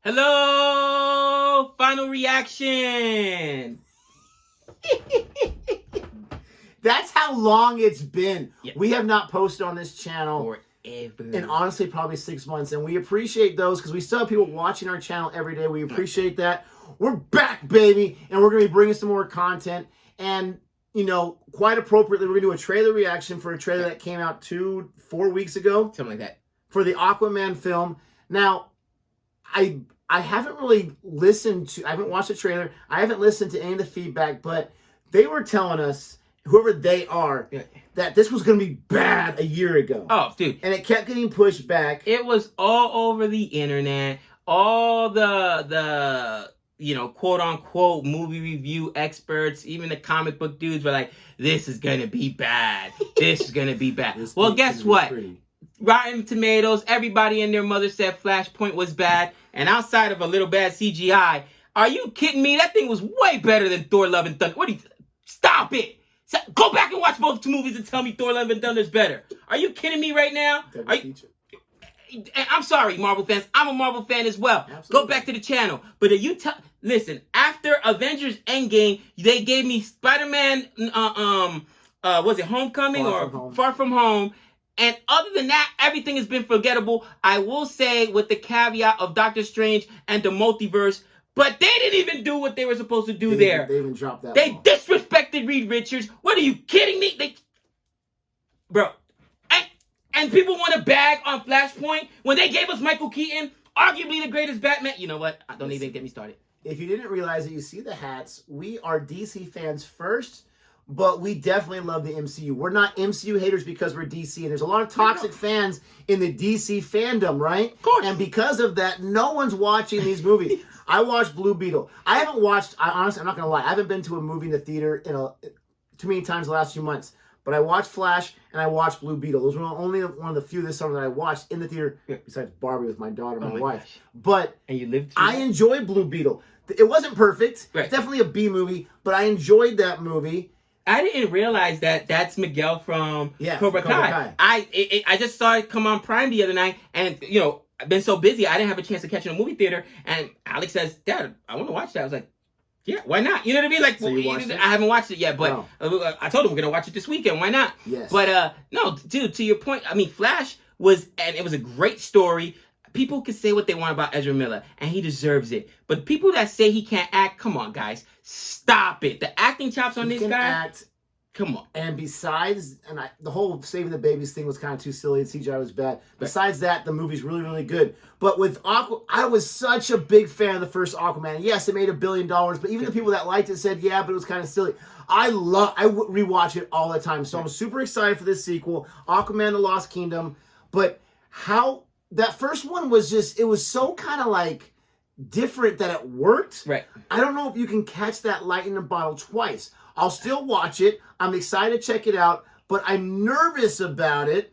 Hello, final reaction. That's how long it's been. Yeah. We have not posted on this channel Forever. in honestly probably 6 months, and we appreciate those because we still have people watching our channel every day. We appreciate that. We're back, baby, and we're going to be bringing some more content. And, you know, quite appropriately, we're going to do a trailer reaction for a trailer that came out 4 weeks ago. Something like that. For the Aquaman film. Now, I haven't really listened to, I haven't watched the trailer. I haven't listened to any of the feedback, but they were telling us, whoever they are, that this was going to be bad a year ago. Oh, dude. And it kept getting pushed back. It was all over the internet. All the you know, quote unquote movie review experts, even the comic book dudes were like, this is going to be bad. This is going to be bad. Well, guess what? Rotten Tomatoes, everybody and their mother said Flashpoint was bad. And outside of a little bad CGI, are you kidding me? That thing was way better than Thor Love and Thunder. Stop it. Go back and watch both movies and tell me Thor Love and Thunder is better. Are you kidding me right now? I'm sorry, Marvel fans. I'm a Marvel fan as well. Absolutely. Go back to the channel. But listen, after Avengers Endgame, they gave me Spider-Man, was it Homecoming Far From Home? And other than that, everything has been forgettable. I will say with the caveat of Doctor Strange and the multiverse, but they didn't even do what they were supposed to do there. They even dropped that. They disrespected Reed Richards. What are you kidding me? Bro. And people want to bag on Flashpoint when they gave us Michael Keaton, arguably the greatest Batman. You know what? Don't even get me started. If you didn't realize it, you see the hats. We are DC fans first. But we definitely love the MCU. We're not MCU haters because we're DC. And there's a lot of toxic fans in the DC fandom, right? Of course. And because of that, no one's watching these movies. I watched Blue Beetle. I haven't watched, honestly, I'm not going to lie. I haven't been to a movie in the theater too many times the last few months. But I watched Flash and I watched Blue Beetle. Those were only one of the few this summer that I watched in the theater, besides Barbie with my daughter and my wife. Gosh. But and you lived I enjoyed Blue Beetle. It wasn't perfect. Right. It's definitely a B movie, but I enjoyed that movie. I didn't realize that that's Miguel from Cobra Kai. I just saw it come on Prime the other night, and you know I've been so busy I didn't have a chance to catch it in a movie theater. And Alex says, "Dad, I want to watch that." I was like, "Yeah, why not?" You know what I mean? Like, so you watched it? I haven't watched it yet, but I told him we're gonna watch it this weekend. Why not? Yes. But no, dude. To your point, I mean, Flash it was a great story. People can say what they want about Ezra Miller, and he deserves it. But people that say he can't act, come on, guys, stop it. The acting chops on this guy. Come on. And besides, the whole saving the babies thing was kind of too silly, and CGI was bad. Besides that, the movie's really, really good. But with I was such a big fan of the first Aquaman. Yes, it made $1 billion, but even the people that liked it said, yeah, but it was kind of silly. I rewatch it all the time. So I'm super excited for this sequel, Aquaman: The Lost Kingdom. But how that first one was it was so kind of like different that it worked. Right. I don't know if you can catch that lightning in a bottle twice. I'll still watch it. I'm excited to check it out, but I'm nervous about it,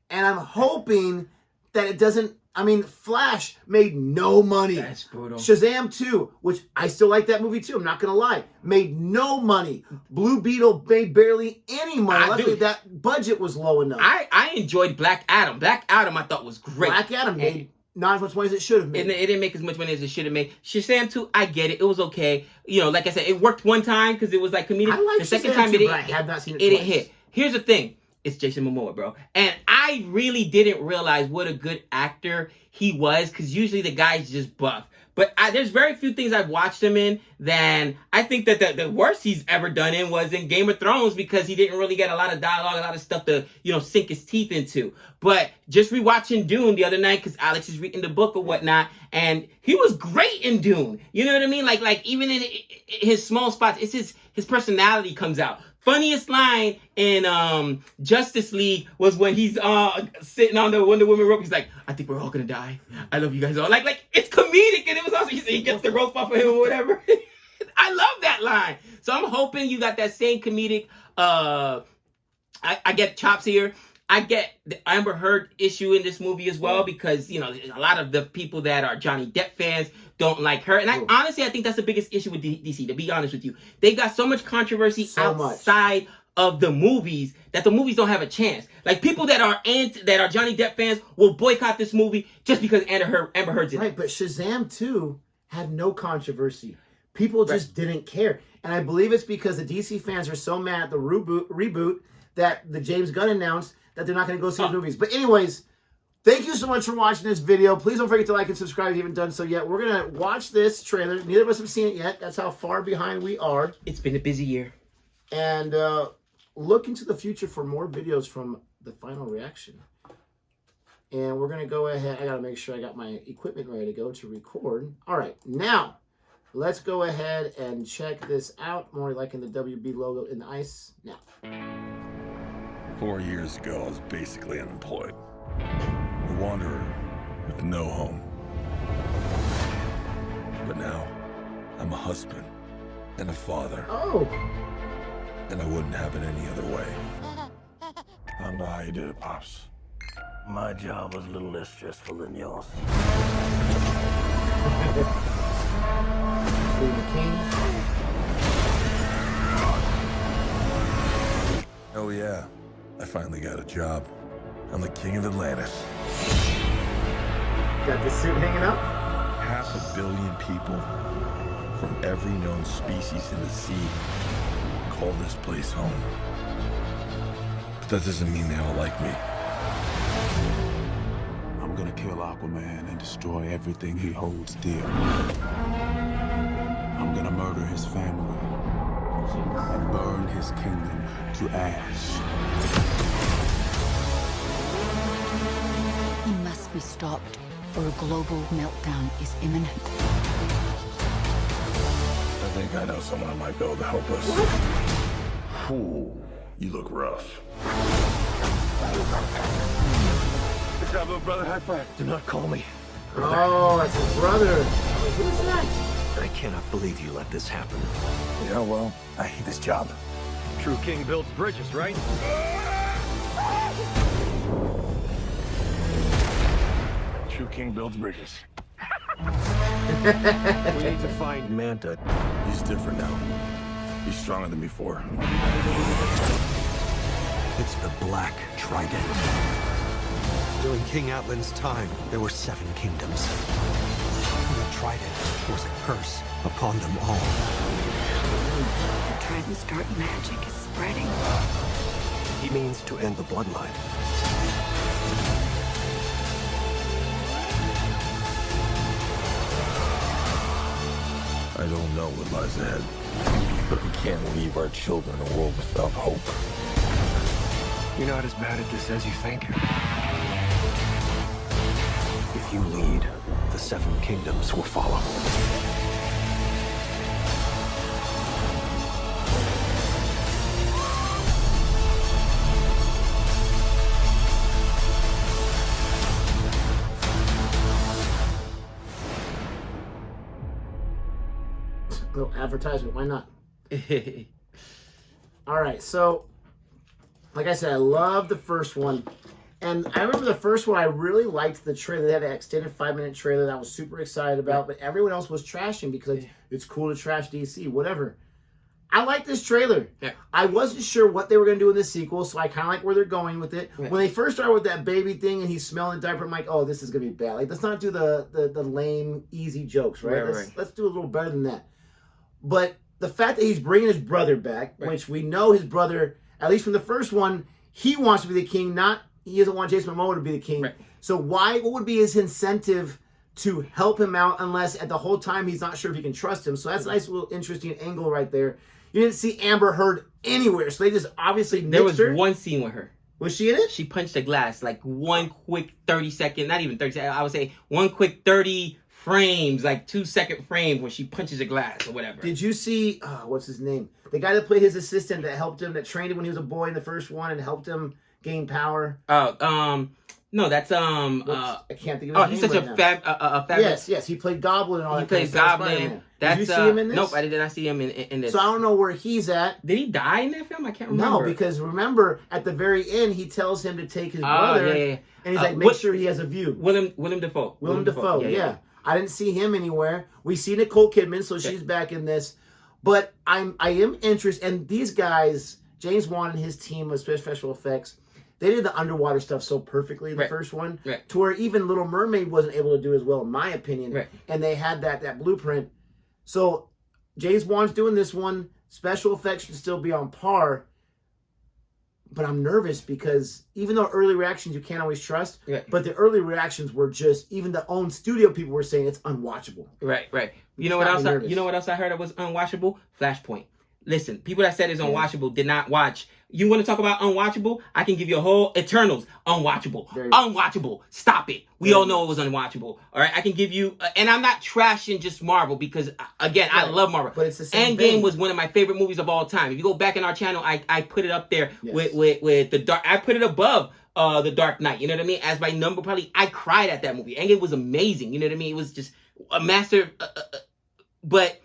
and I'm hoping that it doesn't. I mean, Flash made no money. That's brutal. Shazam 2, which I still like that movie too, I'm not going to lie, made no money. Blue Beetle made barely any money. Luckily, that budget was low enough. I enjoyed Black Adam. Black Adam I thought was great. Black Adam made not as much money as it should have made. It didn't make as much money as it should have made. Shazam 2, I get it. It was okay. You know, like I said, it worked one time because it was like comedic. I like the second Shazam time 2, but I have not seen it twice. didn't hit. Here's the thing. It's Jason Momoa, bro. And I really didn't realize what a good actor he was, because usually the guy's just buff. But there's very few things I've watched him in than I think that the worst he's ever done in was in Game of Thrones, because he didn't really get a lot of dialogue, a lot of stuff to, you know, sink his teeth into. But just rewatching Dune the other night, because Alex is reading the book or whatnot, and he was great in Dune. You know what I mean? Like even in his small spots, it's his personality comes out. Funniest line in Justice League was when he's sitting on the Wonder Woman rope. He's like, "I think we're all gonna die. I love you guys all." Like it's comedic, and it was awesome. He gets the rope off of him or whatever. I love that line. So I'm hoping you got that same comedic. I get chops here. I get the Amber Heard issue in this movie as well, because, you know, a lot of the people that are Johnny Depp fans don't like her. And honestly, I think that's the biggest issue with DC, to be honest with you. They got so much controversy outside of the movies that the movies don't have a chance. Like people that are Johnny Depp fans will boycott this movie just because Amber Heard's in it. Right, but Shazam 2 had no controversy. People just didn't care. And I believe it's because the DC fans are so mad at the reboot that the James Gunn announced that they're not going to go see the movies. But anyways, thank you so much for watching this video. Please don't forget to like and subscribe if you haven't done so yet. We're going to watch this trailer. Neither of us have seen it yet. That's how far behind we are. It's been a busy year. And look into the future for more videos from the final reaction. And we're going to go ahead. I got to make sure I got my equipment ready to go to record. All right, now let's go ahead and check this out. More liking the WB logo in the ice now. 4 years ago, I was basically unemployed. A wanderer with no home. But now, I'm a husband and a father. Oh. And I wouldn't have it any other way. I don't know how you did it, Pops. My job was a little less stressful than yours. Oh yeah, I finally got a job. I'm the king of Atlantis. Got this suit hanging up? 500 million people from every known species in the sea call this place home. But that doesn't mean they all like me. I'm gonna kill Aquaman and destroy everything he holds dear. I'm gonna murder his family and burn his kingdom to ash. He must be stopped, or a global meltdown is imminent. I think I know someone who might be able to help us. Ooh, you look rough. Good job, little brother. High five. Do not call me. Oh, that's his brother. Who's that? I cannot believe you let this happen. Yeah, well, I hate this job. True king builds bridges, right? True king builds bridges. We need to find Manta. He's different now. He's stronger than before. It's the Black Trident. During King Atlan's time, there were 7 kingdoms. The Trident was a curse upon them all. The Trident's dark magic is spreading. He means to end the bloodline. I don't know what lies ahead, but we can't leave our children in a world without hope. You're not as bad at this as you think. If you lead, the 7 kingdoms will follow. Little advertisement, why not? All right, so like I said, I love the first one. And I remember the first one, I really liked the trailer. They had an extended 5-minute trailer that I was super excited about, but everyone else was trashing because it's cool to trash DC, whatever. I like this trailer. Yeah. I wasn't sure what they were going to do in the sequel, so I kind of like where they're going with it. Right. When they first started with that baby thing and he's smelling the diaper, I'm like, oh, this is going to be bad. Like, let's not do the lame, easy jokes, right? Let's do a little better than that. But the fact that he's bringing his brother back, which we know his brother, at least from the first one, he wants to be the king, he doesn't want Jason Momoa to be the king. Right. So what would be his incentive to help him out unless at the whole time he's not sure if he can trust him? So that's a nice little interesting angle right there. You didn't see Amber Heard anywhere, so they just obviously There was her. one scene with her. Was she in it? She punched a glass, like one quick 30-second, not even 30 seconds, I would say one quick 30 frames, like 2-second frame where she punches a glass or whatever. Did you see, what's his name? The guy that played his assistant that helped him, that trained him when he was a boy in the first one and helped him gain power. No, that's I can't think of his he's name such right a fabulous. Yes, he played Goblin and all He that. plays kind of stuff, Goblin. Spider-Man. That's, Did you see him in this? Nope, I did not see him in this. So I don't know where he's at. Did he die in that film? I can't remember. No, because remember at the very end he tells him to take his brother, yeah. and he's like, make sure he has a view. Willem Dafoe. Willem Dafoe, yeah. I didn't see him anywhere. We see Nicole Kidman, so she's back in this. But I am interested, and these guys, James Wan and his team of special effects, they did the underwater stuff so perfectly in the first one, to where even Little Mermaid wasn't able to do as well, in my opinion. And they had that blueprint. So James Wan's doing this one. Special effects should still be on par. But I'm nervous because even though early reactions you can't always trust, but the early reactions were just, even the own studio people were saying it's unwatchable. Right. You know what else? You know what else I heard it was unwatchable? Flashpoint. Listen, people that said it's unwatchable did not watch. You want to talk about unwatchable? I can give you a whole Eternals. Unwatchable. Unwatchable. Stop it. We all know it was unwatchable. All right. I can give you, and I'm not trashing just Marvel because, again, I love Marvel. But it's the same Endgame was one of my favorite movies of all time. If you go back in our channel, I put it up there with the Dark. I put it above the Dark Knight. You know what I mean? As my number, probably I cried at that movie. Endgame was amazing. You know what I mean? It was just a master. But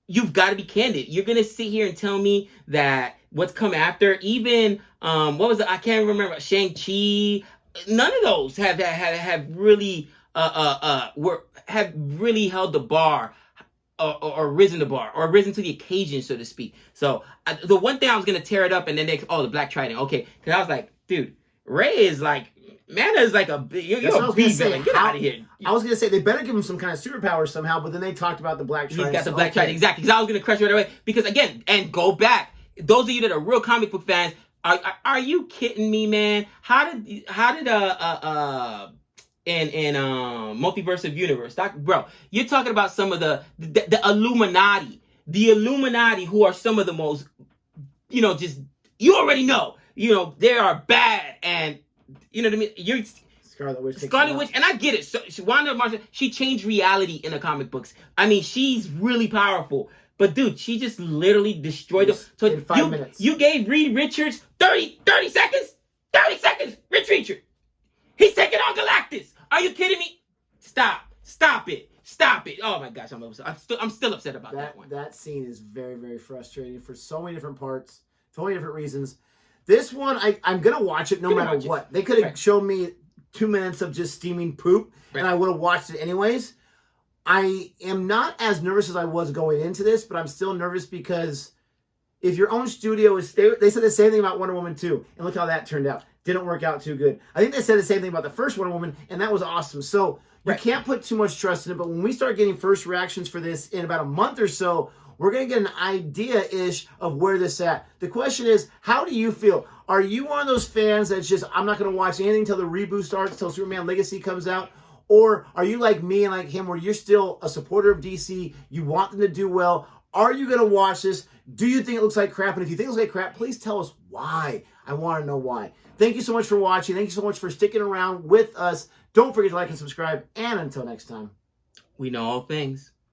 you've got to be candid. You're gonna sit here and tell me that what's come after, even what was it? I can't remember. Shang-Chi. None of those have really have really held the bar or risen the bar or risen to the occasion, so to speak. So the one thing I was gonna tear it up, and then the Black Trident. Okay, because I was like, dude, Ray is like. Mana is like you're a B villain. Get out of here. I was gonna say they better give him some kind of superpower somehow, but then they talked about the Black Trident. He's got the Black Trident, exactly. Because I was gonna crush it right away. Because again, and go back. Those of you that are real comic book fans, are you kidding me, man? How did in Multiverse of Universe, bro? You're talking about some of the Illuminati, who are some of the most, just you already know, they are bad and. You know what I mean? Scarlet Witch, and I get it. So Wanda Marshall, she changed reality in the comic books. I mean, she's really powerful. But dude, she just literally destroyed them. So in 5 minutes. You gave Reed Richards 30 seconds? 30 seconds, Rich Richard. He's taking on Galactus. Are you kidding me? Stop it. Oh my gosh, I'm still upset about that one. That scene is very, very frustrating for so many different parts, so many different reasons. This one, I'm going to watch it no matter what. They could have shown me 2 minutes of just steaming poop, and I would have watched it anyways. I am not as nervous as I was going into this, but I'm still nervous because if your own studio is... They said the same thing about Wonder Woman 2, and look how that turned out. Didn't work out too good. I think they said the same thing about the first Wonder Woman, and that was awesome. So you can't put too much trust in it, but when we start getting first reactions for this in about a month or so, we're going to get an idea-ish of where this at. The question is, how do you feel? Are you one of those fans that's just, I'm not going to watch anything until the reboot starts, until Superman Legacy comes out? Or are you like me and like him, where you're still a supporter of DC, you want them to do well? Are you going to watch this? Do you think it looks like crap? And if you think it looks like crap, please tell us why. I want to know why. Thank you so much for watching. Thank you so much for sticking around with us. Don't forget to like and subscribe. And until next time. We know all things.